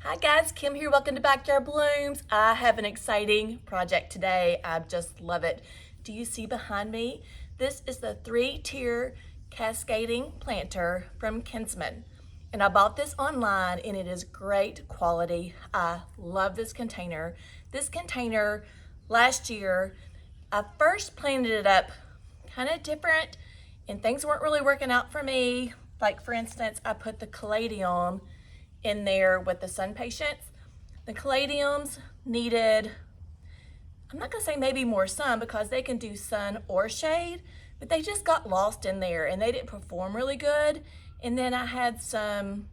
Hi guys, Kim here. Welcome to Backyard Blooms. I have an exciting project today. I just love it. Do you see behind me? This is the 3-tier cascading planter from Kinsman. And I bought this online and it is great quality. I love this container. This container last year, I first planted it up kind of different and things weren't really working out for me. Like for instance, I put the caladium in there with the SunPatiens. The caladiums needed, I'm not gonna say maybe more sun because they can do sun or shade, but they just got lost in there and they didn't perform really good. And then I had some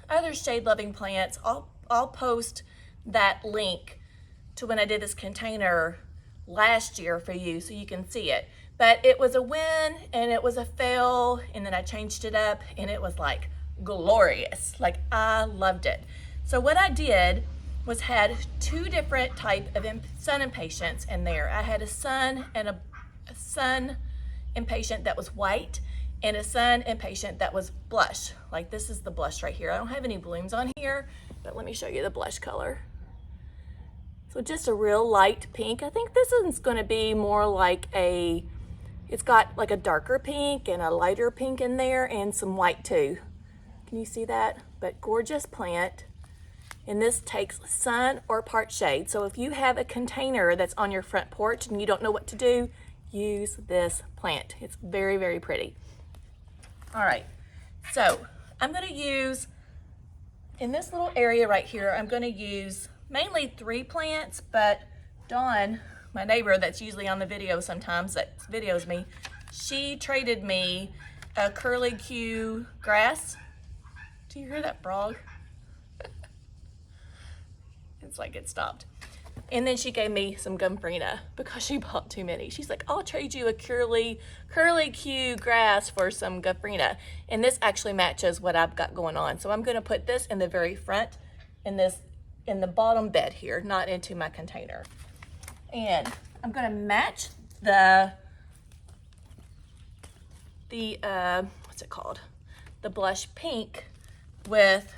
other shade loving plants. I'll post that link to when I did this container last year for you so you can see it. But it was a win and it was a fail, and then I changed it up and it was like glorious. Like I loved it. So what I did was had two different type of sun impatiens in there. I had a sun and a sun impatient that was white and a sun impatient that was blush. Like this is the blush right here. I don't have any blooms on here, but let me show you the blush color. So just a real light pink. I think this is going to be more like it's got like a darker pink and a lighter pink in there and some white too. Can you see that? But gorgeous plant. And this takes sun or part shade. So if you have a container that's on your front porch and you don't know what to do, use this plant. It's very, very pretty. All right, so I'm gonna use, in this little area right here, I'm gonna use mainly 3 plants, but Dawn, my neighbor that's usually on the video sometimes, that videos me, she traded me a curlicue grass. Do you hear that frog? It's like it stopped. And then she gave me some gumfrina because she bought too many. She's like, I'll trade you a curlicue grass for some gumfrina. And this actually matches what I've got going on. So I'm gonna put this in the very front, in the bottom bed here, not into my container. And I'm gonna match the what's it called? The blush pink with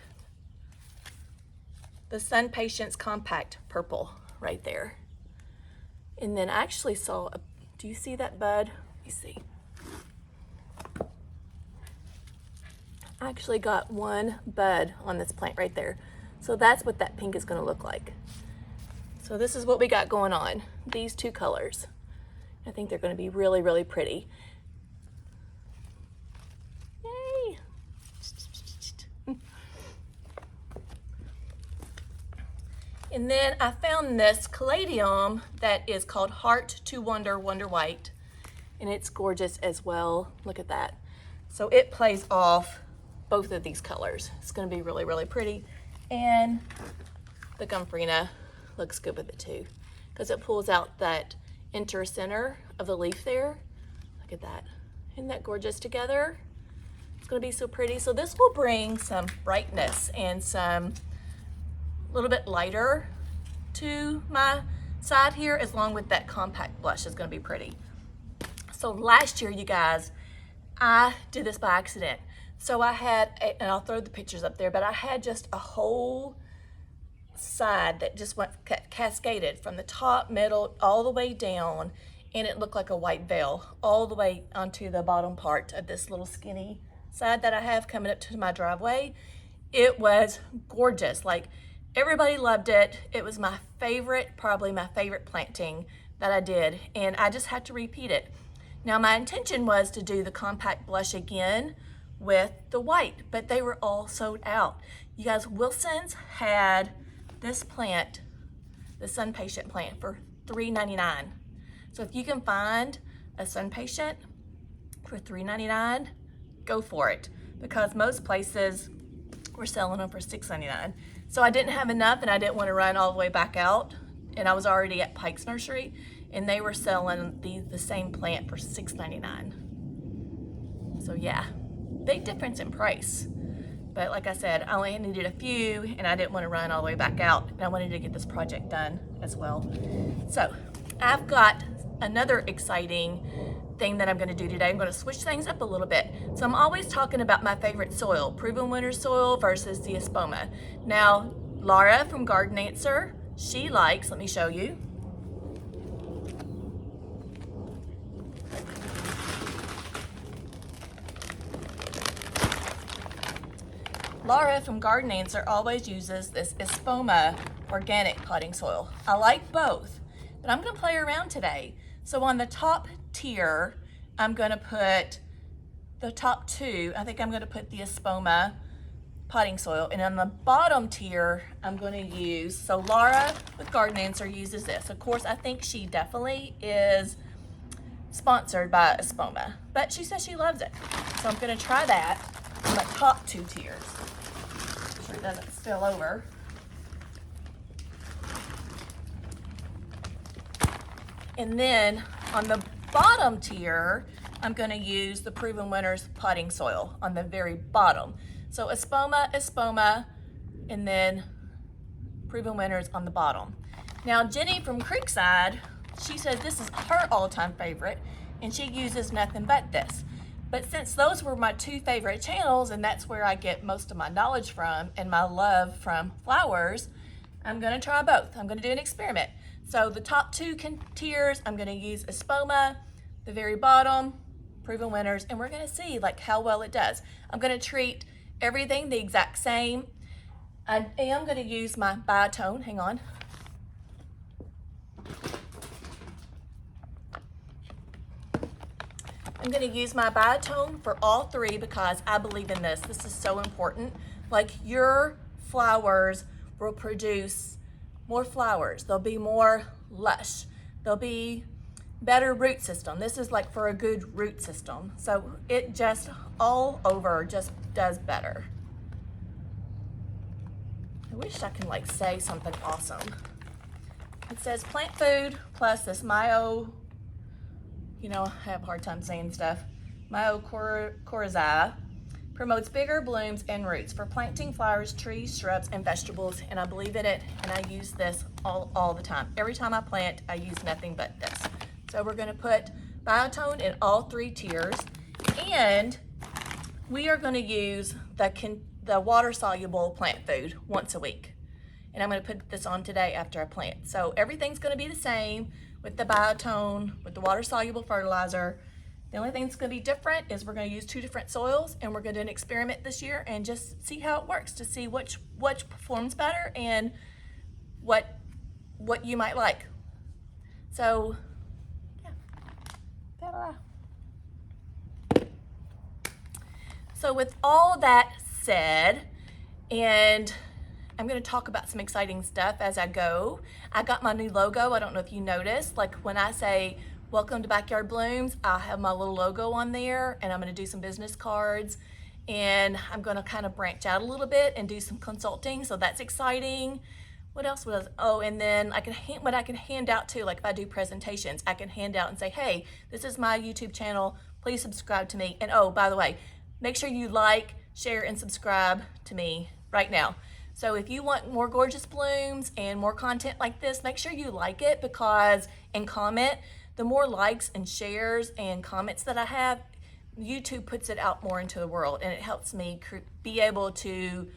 the SunPatiens compact purple right there. And then I actually saw, do you see that bud? Let me see. I actually got one bud on this plant right there. So that's what that pink is gonna look like. So this is what we got going on, these 2 colors. I think they're gonna be really, really pretty. Yay! And then I found this caladium that is called Heart to Wonder White, and it's gorgeous as well. Look at that. So it plays off both of these colors. It's gonna be really, really pretty. And the gumfrina looks good with it too, because it pulls out that intercenter of the leaf there. Look at that. Isn't that gorgeous together? It's gonna be so pretty. So this will bring some brightness and some little bit lighter to my side here, as long with that compact blush is gonna be pretty. So last year, you guys, I did this by accident. So I had, and I'll throw the pictures up there, but I had just a whole side that just went cascaded from the top, middle, all the way down, and it looked like a white veil all the way onto the bottom part of this little skinny side that I have coming up to my driveway. It was gorgeous. Like, everybody loved it. It was my favorite, probably my favorite planting that I did, and I just had to repeat it. Now my intention was to do the compact blush again with the white, but they were all sold out. You guys, Wilson's had this plant, the SunPatient plant, for $3.99. So if you can find a SunPatient for $3.99, go for it, because most places were selling them for $6.99. So I didn't have enough and I didn't want to run all the way back out, and I was already at Pike's Nursery and they were selling the same plant for $6.99. So yeah, big difference in price. But like I said, I only needed a few and I didn't want to run all the way back out, and I wanted to get this project done as well. So I've got another exciting thing that I'm going to do today. I'm going to switch things up a little bit. So I'm always talking about my favorite soil, proven winter soil versus the Espoma. Now, Laura from Garden Answer, she likes, let me show you. Laura from Garden Answer always uses this Espoma organic potting soil. I like both, but I'm gonna play around today. So on the top tier, I'm gonna put the top two, I think I'm gonna put the Espoma potting soil, and on the bottom tier, I'm gonna use, so Laura with Garden Answer uses this. Of course, I think she definitely is sponsored by Espoma, but she says she loves it. So I'm gonna try that on the top two tiers. Make sure it doesn't spill over. And then on the bottom tier, I'm gonna use the Proven Winners potting soil on the very bottom. So Espoma, Espoma, and then Proven Winners on the bottom. Now Jenny from Creekside, she says this is her all-time favorite, and she uses nothing but this. But since those were my two favorite channels, and that's where I get most of my knowledge from and my love from flowers, I'm gonna try both. I'm gonna do an experiment. So the top two tiers, I'm gonna use Espoma, the very bottom, Proven Winners, and we're gonna see like how well it does. I'm gonna treat everything the exact same. I am gonna use my biotone, hang on. I'm gonna use my biotone for all three because I believe in this. This is so important. Like your flowers will produce more flowers. They'll be more lush. They'll be better root system. This is like for a good root system. So it just all over just does better. I wish I can like say something awesome. It says plant food plus this Myo, you know, I have a hard time saying stuff. Mycorrhizae promotes bigger blooms and roots for planting flowers, trees, shrubs, and vegetables. And I believe in it, and I use this all the time. Every time I plant, I use nothing but this. So we're gonna put biotone in all three tiers, and we are gonna use the water-soluble plant food once a week. And I'm gonna put this on today after I plant. So everything's gonna be the same with the biotone, with the water-soluble fertilizer. The only thing that's gonna be different is we're gonna use two different soils, and we're gonna do an experiment this year and just see how it works to see which performs better and what you might like. So, yeah. Ta-da. So with all that said, and I'm gonna talk about some exciting stuff as I go. I got my new logo. I don't know if you noticed, like when I say, welcome to Backyard Blooms, I have my little logo on there, and I'm gonna do some business cards, and I'm gonna kind of branch out a little bit and do some consulting, so that's exciting. What else was, oh, and then what I can hand out too, like if I do presentations, I can hand out and say, hey, this is my YouTube channel, please subscribe to me. And oh, by the way, make sure you like, share, and subscribe to me right now. So if you want more gorgeous blooms and more content like this, make sure you like it and comment. The more likes and shares and comments that I have, YouTube puts it out more into the world, and it helps me be able to,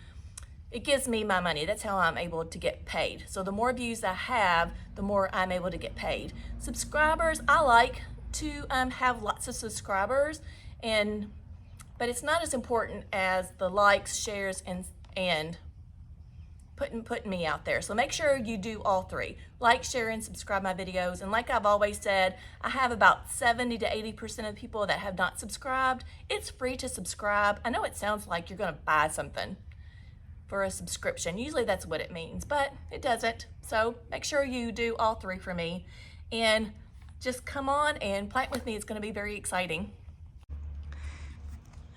it gives me my money. That's how I'm able to get paid. So the more views I have, the more I'm able to get paid. Subscribers, I like to have lots of subscribers, but it's not as important as the likes, shares, and putting me out there. So make sure you do all three. Like, share, and subscribe my videos. And like I've always said, I have about 70 to 80% of people that have not subscribed. It's free to subscribe. I know it sounds like you're gonna buy something for a subscription. Usually that's what it means, but it doesn't. So make sure you do all three for me. And just come on and plant with me. It's gonna be very exciting.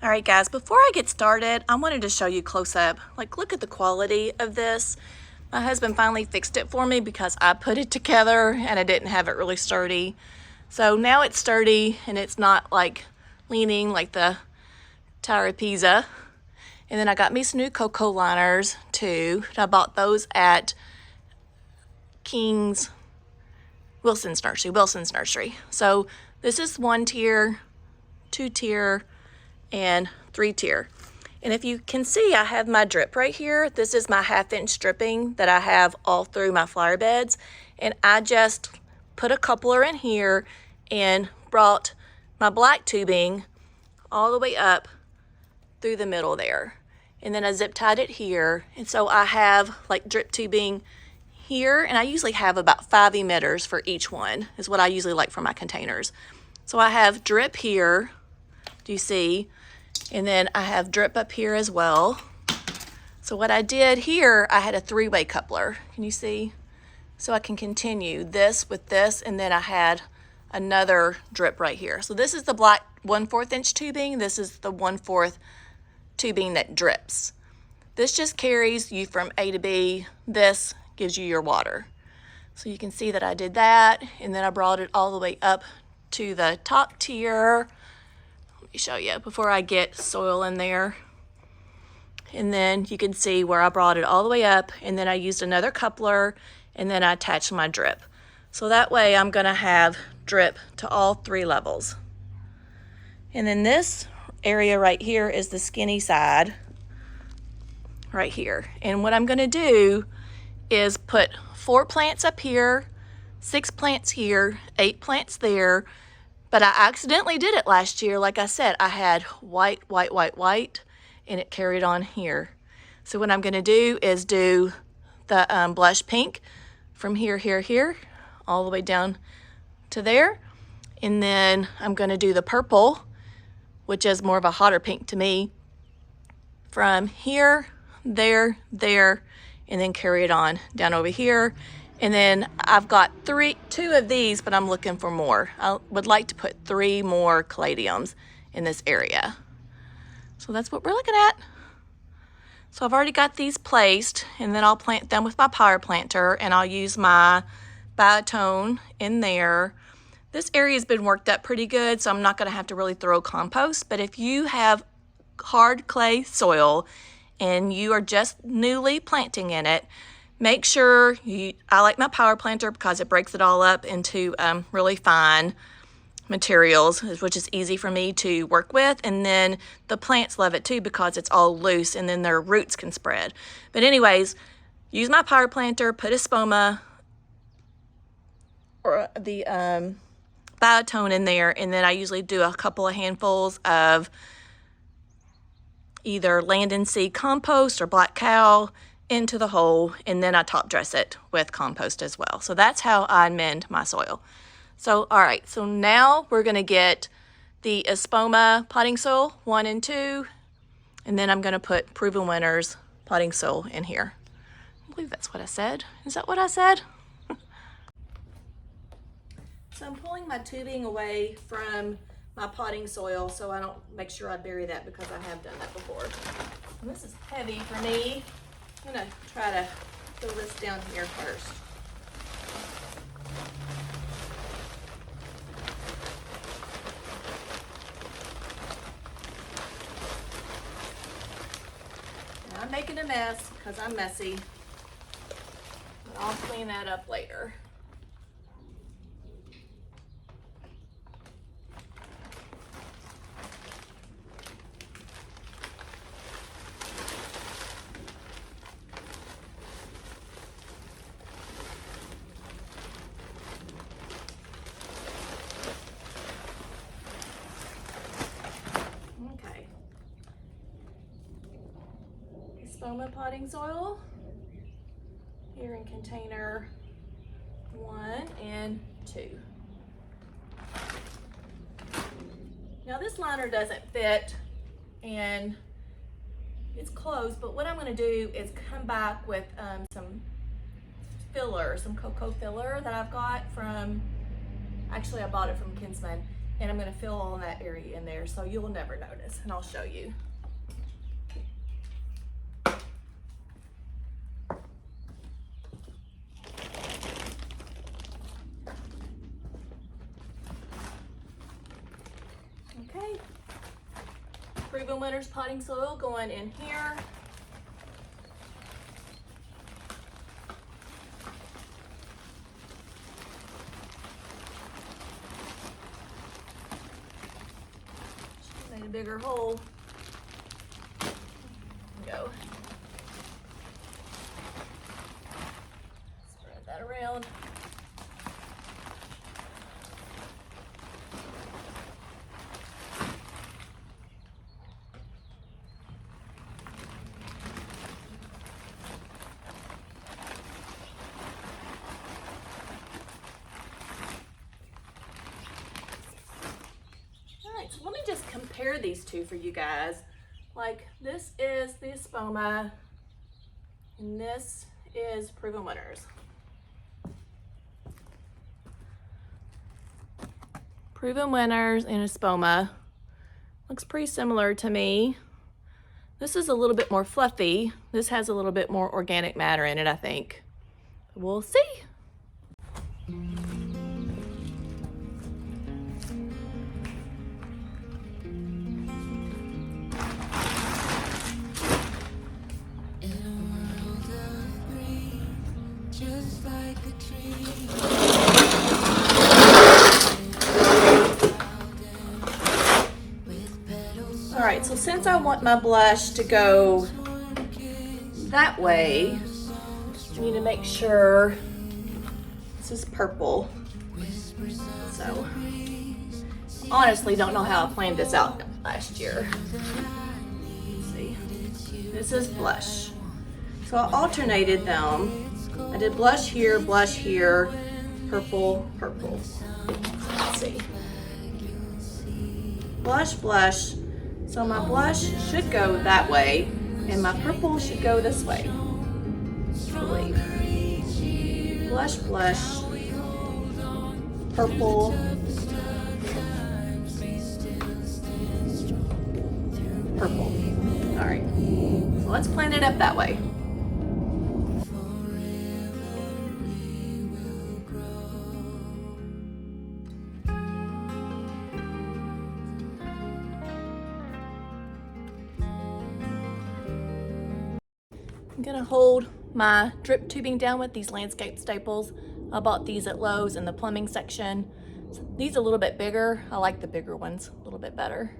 All right, guys, before I get started, I wanted to show you close up. Like, look at the quality of this. My husband finally fixed it for me because I put it together and I didn't have it really sturdy. So now it's sturdy and it's not like leaning like the Tower of Pisa. And then I got me some new cocoa liners too. I bought those at Wilson's Nursery. So this is 1 tier, 2 tier, and 3 tier. And if you can see, I have my drip right here. This is my 1/2-inch dripping that I have all through my flower beds. And I just put a coupler in here and brought my black tubing all the way up through the middle there. And then I zip tied it here. And so I have like drip tubing here, and I usually have about 5 emitters for each one, is what I usually like for my containers. So I have drip here, do you see? And then I have drip up here as well. So what I did here, I had a 3-way coupler. Can you see? So I can continue this with this, and then I had another drip right here. So this is the black 1/4 inch tubing. This is the 1/4 tubing that drips. This just carries you from A to B. This gives you your water. So you can see that I did that, and then I brought it all the way up to the top tier. Let me show you before I get soil in there. And then you can see where I brought it all the way up, and then I used another coupler, and then I attached my drip. So that way I'm gonna have drip to all 3 levels. And then this area right here is the skinny side right here. And what I'm gonna do is put 4 plants up here, 6 plants here, 8 plants there. But I accidentally did it last year. Like I said, I had white, and it carried on here. So what I'm gonna do is do the blush pink from here, all the way down to there. And then I'm gonna do the purple, which is more of a hotter pink to me, from here, there, and then carry it on down over here. And then I've got 2 of these, but I'm looking for more. I would like to put 3 more caladiums in this area. So that's what we're looking at. So I've already got these placed, and then I'll plant them with my power planter, and I'll use my biotone in there. This area has been worked up pretty good, so I'm not gonna have to really throw compost, but if you have hard clay soil and you are just newly planting in it, make sure I like my power planter because it breaks it all up into really fine materials, which is easy for me to work with. And then the plants love it too because it's all loose, and then their roots can spread. But anyways, use my power planter, put Espoma or the biotone in there, and then I usually do a couple of handfuls of either land and seed compost or black cow into the hole, and then I top dress it with compost as well. So that's how I amend my soil. So all right, so now we're gonna get the Espoma potting soil 1 and 2, and then I'm gonna put Proven Winners potting soil in here. I believe that's what I said. Is that what I said? So I'm pulling my tubing away from my potting soil so I don't make sure I bury that, because I have done that before. And this is heavy for me. I'm gonna try to fill this down here first. Now I'm making a mess because I'm messy, but I'll clean that up later. Espoma potting soil here in container 1 and 2. Now this liner doesn't fit and it's closed, but what I'm going to do is come back with some filler, some cocoa filler that I've got from, actually I bought it from Kinsman, and I'm going to fill all that area in there so you'll never notice, and I'll show you. Okay, Proven Winners potting soil going in here. Made a bigger hole. compare these two for you guys. Like, this is the Espoma, and this is Proven Winners. Proven Winners and Espoma. Looks pretty similar to me. This is a little bit more fluffy. This has a little bit more organic matter in it, I think. We'll see. All right, so since I want my blush to go that way, I need to make sure this is purple. So, honestly, don't know how I planned this out last year. Let's see. This is blush. So I alternated them. I did blush here, purple, purple. Let's see. Blush, blush. So my blush should go that way, and my purple should go this way, I believe. Blush, blush, purple, purple. All right, so let's plan it up that way. I'm gonna hold my drip tubing down with these landscape staples. I bought these at Lowe's in the plumbing section. So these are a little bit bigger. I like the bigger ones a little bit better.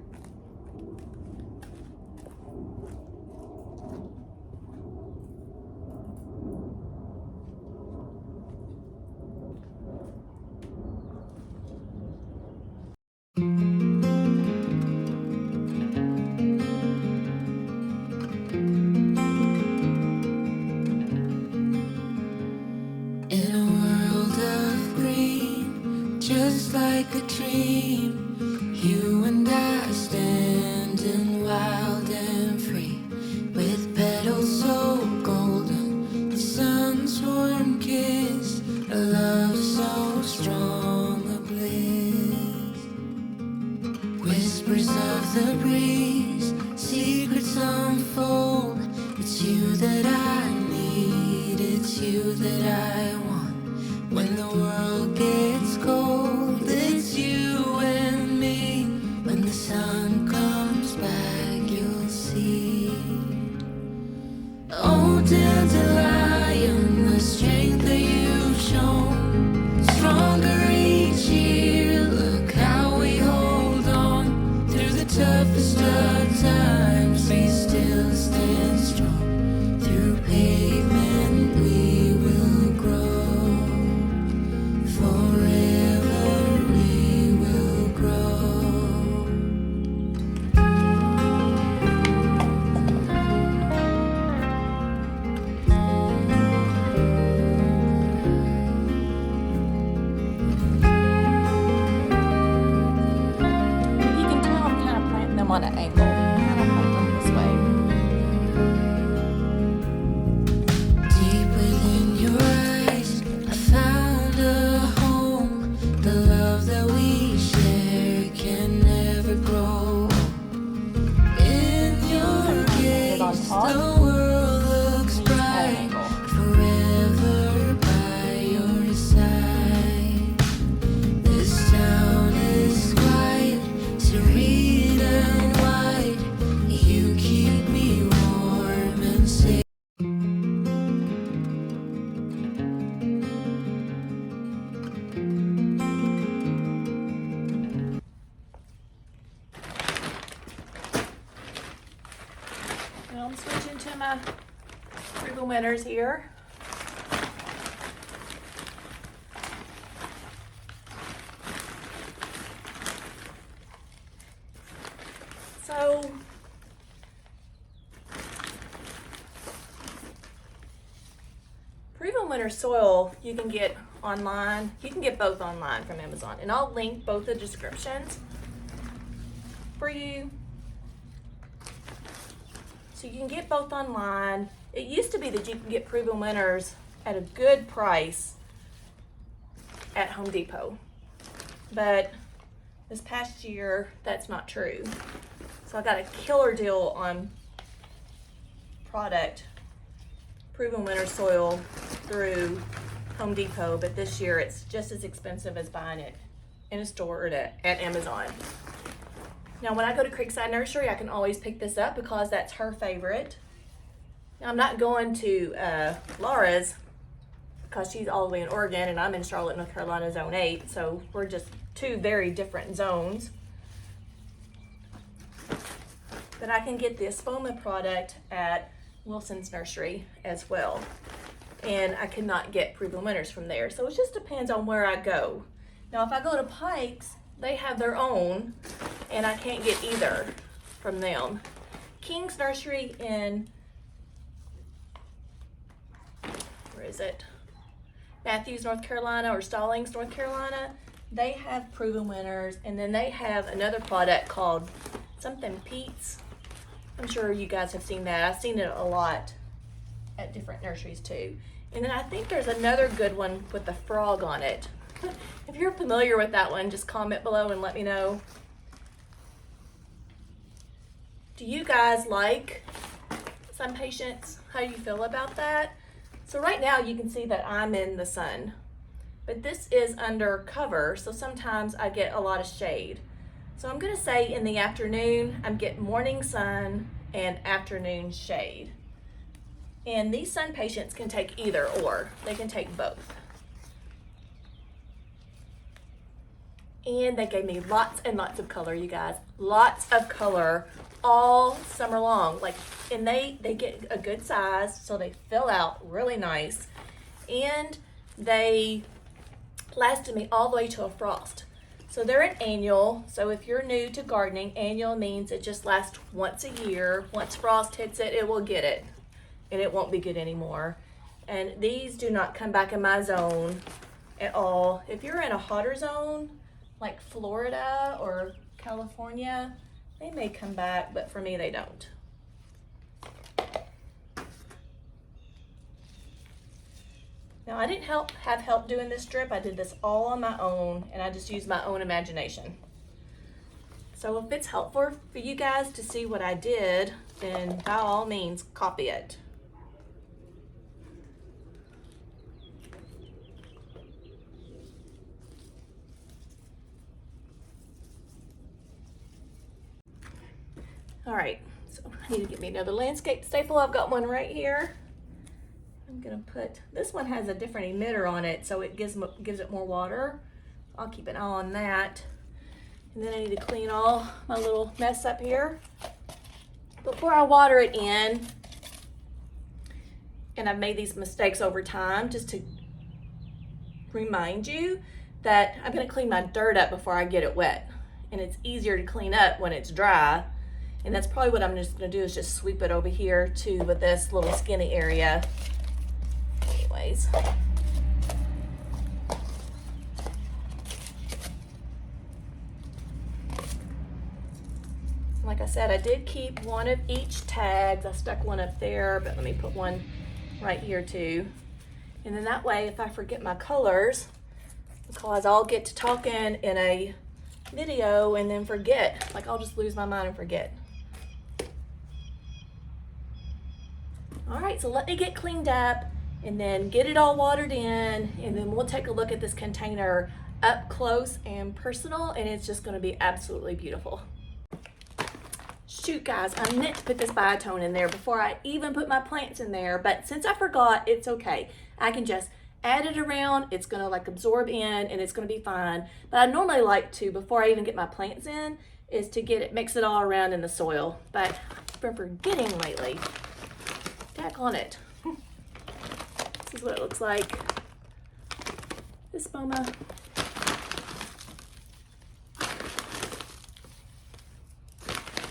Like a dream, you and I standing wild and free, with petals so golden, the sun's warm kiss, a love so strong, a bliss. Whispers of the breeze, secrets unfold. It's you that I need, it's you that I want. When the world gets cold, it's you and me. When the sun comes back, you'll see. Oh, dandelion, the strength that you've shown, stronger each year. Look how we hold on through the toughest of times. We still stand strong. Through pavement we will grow. Forever we will grow. You can tell I'm kind of planting them on an angle. I don't plant them this way. Deep within your eyes, I found a home. The love that we share can never grow. In your gaze, the world looks bright. Forever by your side. This town is quiet, serene and wide. You keep me warm and safe. Now I'm switching to my Proven Winners here. So Proven Winter soil you can get online. You can get both online from Amazon, and I'll link both the descriptions for you So you can get both online. It used to be that you can get proven winners at a good price at Home Depot. But this past year, that's not true. So I got a killer deal on product, proven winner soil through Home Depot, but this year it's just as expensive as buying it in a store or at Amazon. Now when I go to Creekside Nursery, I can always pick this up because that's her favorite. Now I'm not going to Laura's because she's all the way in Oregon and I'm in Charlotte, North Carolina, Zone 8, so we're just two very different zones. But I can get the Espoma product at Wilson's Nursery as well. And I cannot get proven winners from there. So it just depends on where I go. Now if I go to Pike's, they have their own and I can't get either from them. King's Nursery in, where is it? Matthews, North Carolina, or Stallings, North Carolina. They have proven winners, and then they have another product called something Pete's. I'm sure you guys have seen that. I've seen it a lot at different nurseries too. And then I think there's another good one with the frog on it. If you're familiar with that one, just comment below and let me know. Do you guys like SunPatiens? How do you feel about that? So right now you can see that I'm in the sun, but this is under cover, so sometimes I get a lot of shade. So I'm gonna say in the afternoon, I'm getting morning sun and afternoon shade. And these SunPatiens can take either or, they can take both. And they gave me lots and lots of color, you guys. Lots of color all summer long. Like, and they get a good size, so they fill out really nice. And they lasted me all the way to a frost. So they're an annual, so if you're new to gardening, annual means it just lasts once a year. Once frost hits it, it will get it, and it won't be good anymore. And these do not come back in my zone at all. If you're in a hotter zone, like Florida or California, they may come back, but for me, they don't. Now, I didn't have help doing this strip. I did this all on my own, and I just used my own imagination. So if it's helpful for you guys to see what I did, then by all means, copy it. All right, so I need to get me another landscape staple. I've got one right here. I'm gonna put, this one has a different emitter on it, so it gives it more water. I'll keep an eye on that. And then I need to clean all my little mess up here. Before I water it in, and I've made these mistakes over time, just to remind you that I'm gonna clean my dirt up before I get it wet. And it's easier to clean up when it's dry. And that's probably what I'm just gonna do, is just sweep it over here too with this little skinny area. Anyways. Like I said, I did keep one of each tags. I stuck one up there, but let me put one right here too. And then that way, if I forget my colors, because I'll get to talking in a video and then forget, like I'll just lose my mind and forget. All right, so let me get cleaned up and then get it all watered in, and then we'll take a look at this container up close and personal, and it's just gonna be absolutely beautiful. Shoot guys, I meant to put this biotone in there before I even put my plants in there, but since I forgot, it's okay. I can just add it around, it's gonna like absorb in and it's gonna be fine. But I normally like to, before I even get my plants in, is to get it, mix it all around in the soil. But I've been forgetting lately. Tack on it. This is what it looks like. This Espoma.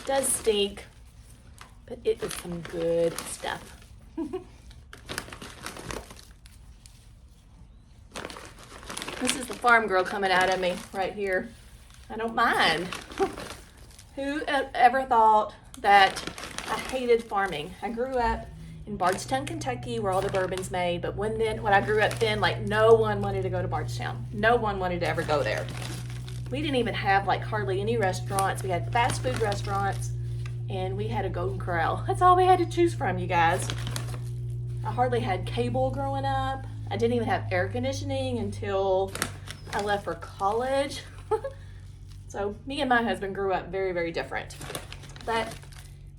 Does stink, but it is some good stuff. This is the farm girl coming out of me right here. I don't mind. Who ever thought that I hated farming. I grew up in Bardstown, Kentucky, where all the bourbon's made. But when I grew up then, like no one wanted to go to Bardstown. No one wanted to ever go there. We didn't even have like hardly any restaurants. We had fast food restaurants, and we had a Golden Corral. That's all we had to choose from, you guys. I hardly had cable growing up. I didn't even have air conditioning until I left for college. So me and my husband grew up very, very different. But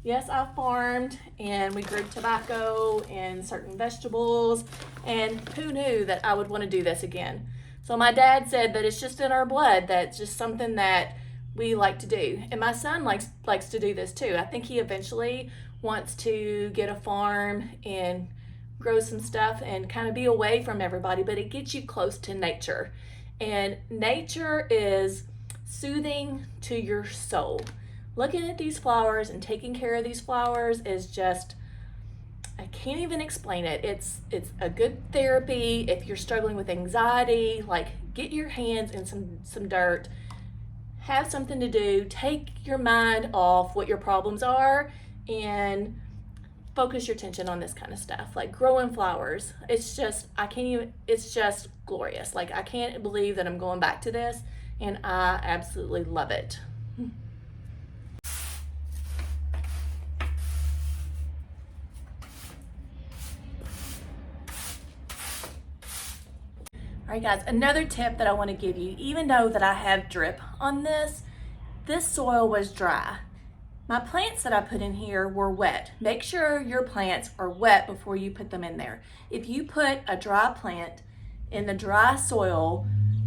yes, I farmed, and we grew tobacco and certain vegetables, and who knew that I would want to do this again? So my dad said that it's just in our blood, that's just something that we like to do. And my son likes to do this too. I think he eventually wants to get a farm and grow some stuff and kind of be away from everybody, but it gets you close to nature. And nature is soothing to your soul. Looking at these flowers and taking care of these flowers is just, I can't even explain it. It's a good therapy. If you're struggling with anxiety, like get your hands in some dirt, have something to do, take your mind off what your problems are, and focus your attention on this kind of stuff, like growing flowers. It's just, it's just glorious. Like I can't believe that I'm going back to this, and I absolutely love it. All right, guys, another tip that I want to give you, even though that I have drip on this soil was dry. My plants that I put in here were wet. Make sure your plants are wet before you put them in there. If you put a dry plant in the dry soil,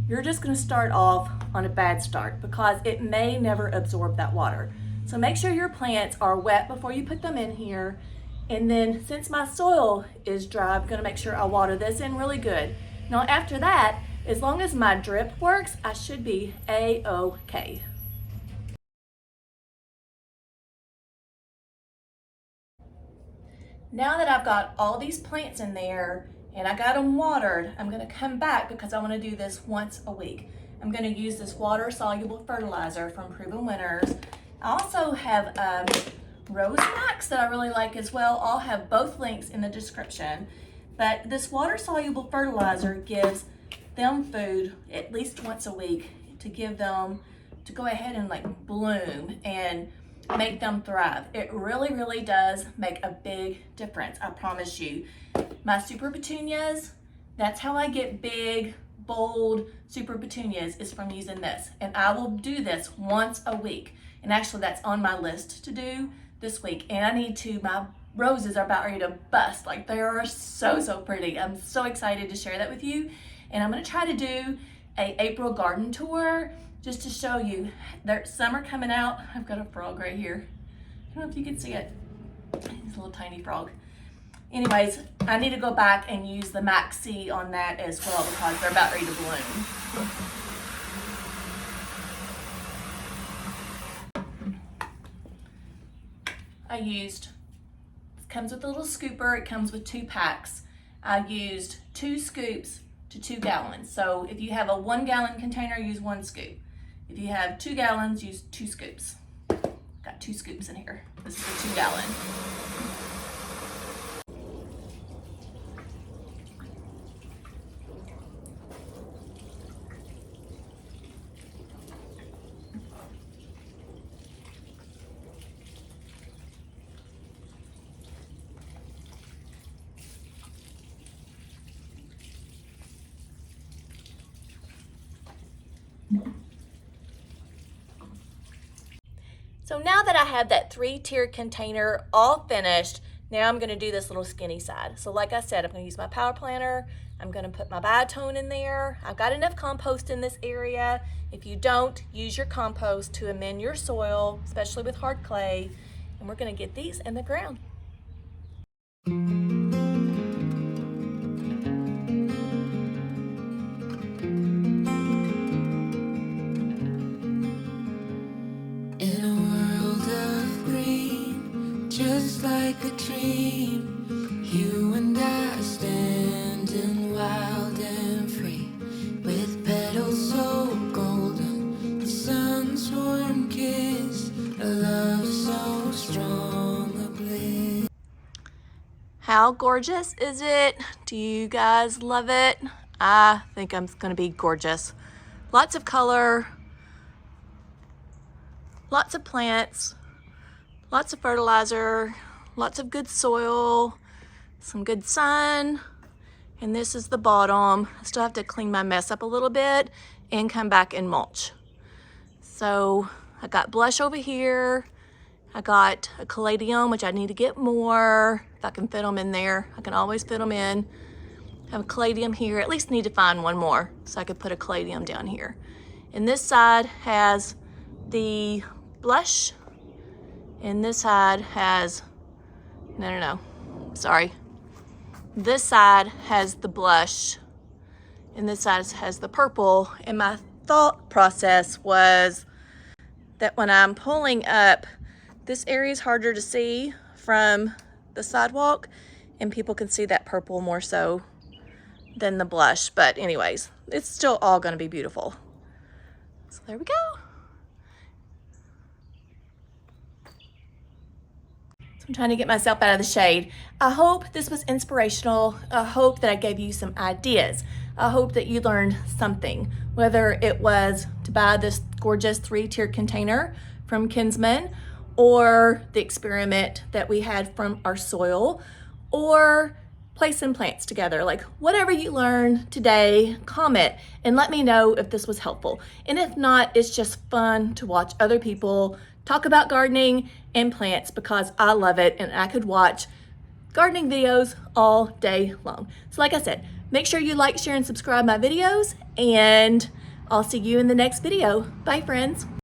you're just going to start off on a bad start because it may never absorb that water. So make sure your plants are wet before you put them in here. And then since my soil is dry, I'm going to make sure I water this in really good. Now after that, as long as my drip works, I should be A-OK. Now that I've got all these plants in there and I got them watered, I'm going to come back because I want to do this once a week. I'm going to use this water-soluble fertilizer from Proven Winners. I also have Rose Max that I really like as well. I'll have both links in the description. But this water-soluble fertilizer gives them food at least once a week to give them, to go ahead and like bloom and make them thrive. It really, really does make a big difference, I promise you. My super petunias, that's how I get big, bold super petunias, is from using this. And I will do this once a week. And actually that's on my list to do this week. And I need to, my roses are about ready to bust. Like they are so, so pretty. I'm so excited to share that with you. And I'm gonna try to do a April garden tour just to show you. There's summer coming out. I've got a frog right here. I don't know if you can see it. He's a little tiny frog. Anyways, I need to go back and use the Maxi on that as well because they're about ready to bloom. I used, it comes with a little scooper, it comes with 2 packs. I used 2 scoops to 2 gallons. So if you have a 1 gallon container, use 1 scoop. If you have 2 gallons, use 2 scoops. Got 2 scoops in here. This is a 2 gallon. So now that I have that 3-tiered container all finished, now I'm gonna do this little skinny side. So like I said, I'm gonna use my power planter. I'm gonna put my biotone in there. I've got enough compost in this area. If you don't, use your compost to amend your soil, especially with hard clay. And we're gonna get these in the ground. Just like a dream, you and I standing wild and free, with petals so golden, the sun's warm kiss, a love so strong, a bliss. How gorgeous is it? Do you guys love it? I think I'm gonna be gorgeous. Lots of color, lots of plants, lots of fertilizer, lots of good soil, some good sun, and this is the bottom. I still have to clean my mess up a little bit and come back and mulch. So I got blush over here. I got a caladium, which I need to get more. If I can fit them in there, I can always fit them in. I have a caladium here. At least need to find one more so I could put a caladium down here. And this side has the blush, and this side has, no, sorry. This side has the blush, and this side has the purple. And my thought process was that when I'm pulling up, this area is harder to see from the sidewalk, and people can see that purple more so than the blush. But anyways, it's still all gonna be beautiful. So there we go. So I'm trying to get myself out of the shade. I hope this was inspirational. I hope that I gave you some ideas. I hope that you learned something, whether it was to buy this gorgeous 3-tiered container from Kinsman, or the experiment that we had from our soil, or placing plants together. Like, whatever you learned today, comment and let me know if this was helpful. And if not, it's just fun to watch other people talk about gardening and plants, because I love it and I could watch gardening videos all day long. So like I said, make sure you like, share, and subscribe my videos, and I'll see you in the next video. Bye, friends.